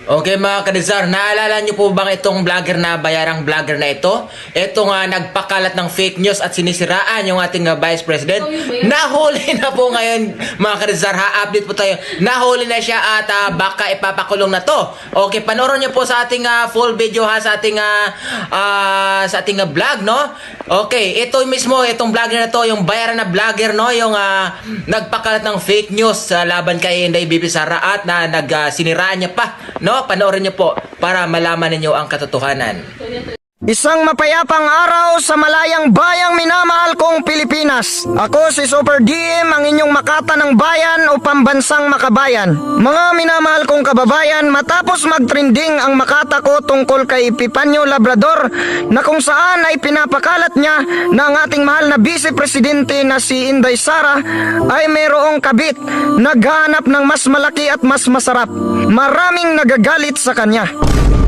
Okay mga kadizar, naalala niyo po bang itong vlogger na bayarang vlogger na ito? Ito nga nagpakalat ng fake news at sinisiraan yung ating Vice President. Nahuli na po ngayon mga kadizar, ha-update po tayo. Nahuli na siya at baka ipapakulong na to. Okay, panoorin niyo po sa ating full video ha, sa ating vlog, no? Okay, ito mismo, itong vlogger na to, yung bayaran na vlogger, no? Yung nagpakalat ng fake news laban kay Inday BP Sara at siniraan niya pa, no? Panoorin niyo po para malaman ninyo ang katotohanan. Isang mapayapang araw sa malayang bayang minamahal kong Pilipinas. Ako si Super DM, ang inyong makata ng bayan o pambansang makabayan. Mga minamahal kong kababayan, matapos magtrending ang makata ko tungkol kay Epipanyo Labrador na kung saan ay pinapakalat niya na ang ating mahal na Vice Presidente na si Inday Sara ay mayroong kabit, naghahanap ng mas malaki at mas masarap. Maraming nagagalit sa kanya.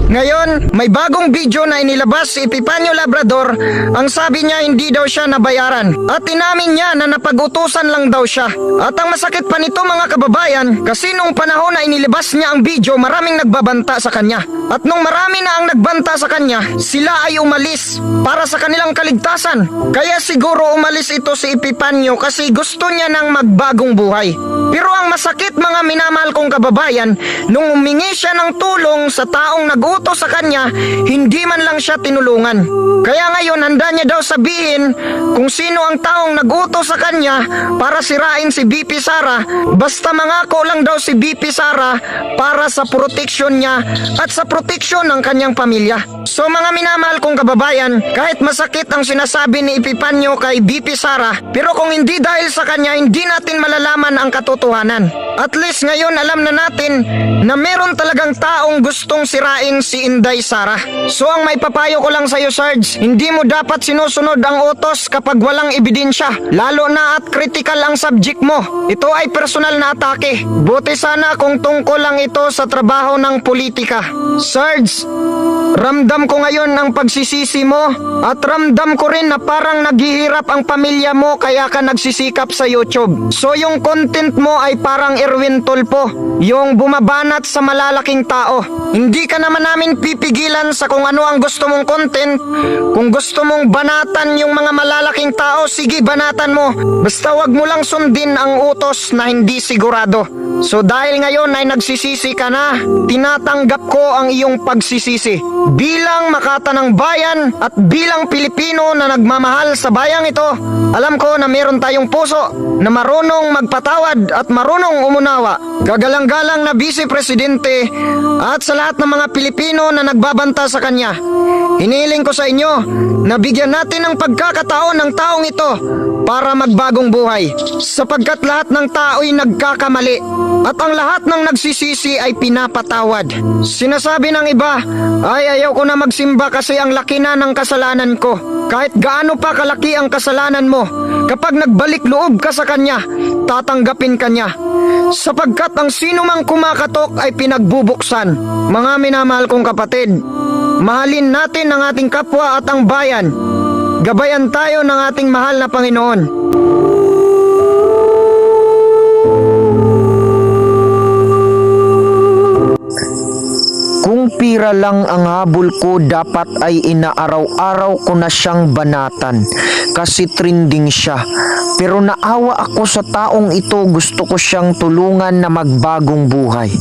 Ngayon, may bagong video na inilabas si Epipanyo Labrador. Ang sabi niya hindi daw siya nabayaran at inamin niya na napag-utusan lang daw siya. At ang masakit pa nito mga kababayan, kasi nung panahon na inilabas niya ang video, maraming nagbabanta sa kanya. At nung marami na ang nagbanta sa kanya, sila ay umalis para sa kanilang kaligtasan. Kaya siguro umalis ito si Epipanyo kasi gusto niya ng magbagong buhay. Pero ang masakit mga minamahal kong kababayan, nung humingi siya ng tulong sa taong nag-utos sa kanya, hindi man lang siya tinulungan. Kaya ngayon handa niya daw sabihin kung sino ang taong nag-utos sa kanya para sirain si BP Sara, basta mangako lang daw si BP Sara para sa proteksyon niya at sa proteksyon ng kanyang pamilya. So mga minamahal kong kababayan, kahit masakit ang sinasabi ni Epipanyo kay BP Sara, pero kung hindi dahil sa kanya, hindi natin malalaman ang katotohanan. At least ngayon alam na natin na meron talagang taong gustong sirain si Inday Sara. So ang may papayo ko lang sa iyo, Sarge, hindi mo dapat sinusunod ang utos kapag walang ebidensya, lalo na at critical ang subject mo. Ito ay personal na atake. Buti sana kung tungkol lang ito sa trabaho ng politika. Sarge, ramdam ko ngayon ang pagsisisi mo at ramdam ko rin na parang naghihirap ang pamilya mo kaya ka nagsisikap sa YouTube. So yung content mo ay parang Erwin Tulfo, yung bumabanat sa malalaking tao. Hindi ka naman namin pipigilan sa kung ano ang gusto mong content. Kung gusto mong banatan yung mga malalaking tao, sige banatan mo. Basta wag mo lang sundin ang utos na hindi sigurado. So dahil ngayon ay nagsisisi ka na, tinatanggap ko ang iyong pagsisisi. Bilang makata ng bayan at bilang Pilipino na nagmamahal sa bayang ito, alam ko na meron tayong puso na marunong magpatawad at marunong umunawa. Gagalang-galang na Vice Presidente at sa lahat ng mga Pilipino na nagbabanta sa kanya, hiniling ko sa inyo na bigyan natin ng pagkakataon ng taong ito para magbagong buhay, sapagkat lahat ng tao'y nagkakamali at ang lahat ng nagsisisi ay pinapatawad. Sinasabi ng iba ay ayaw ko na magsimba kasi ang laki na ng kasalanan ko. Kahit gaano pa kalaki ang kasalanan mo, kapag nagbalik loob ka sa kanya, tatanggapin kanya, sapagkat ang sino mang kumakatok ay pinagbubuksan. Mga minamahal kong kapatid, mahalin natin ang ating kapwa at ang bayan. Gabayan tayo ng ating mahal na Panginoon. Kung pira lang ang habol ko, dapat ay inaaraw-araw ko na siyang banatan kasi trending siya. Pero naawa ako sa taong ito, gusto ko siyang tulungan na magbagong buhay.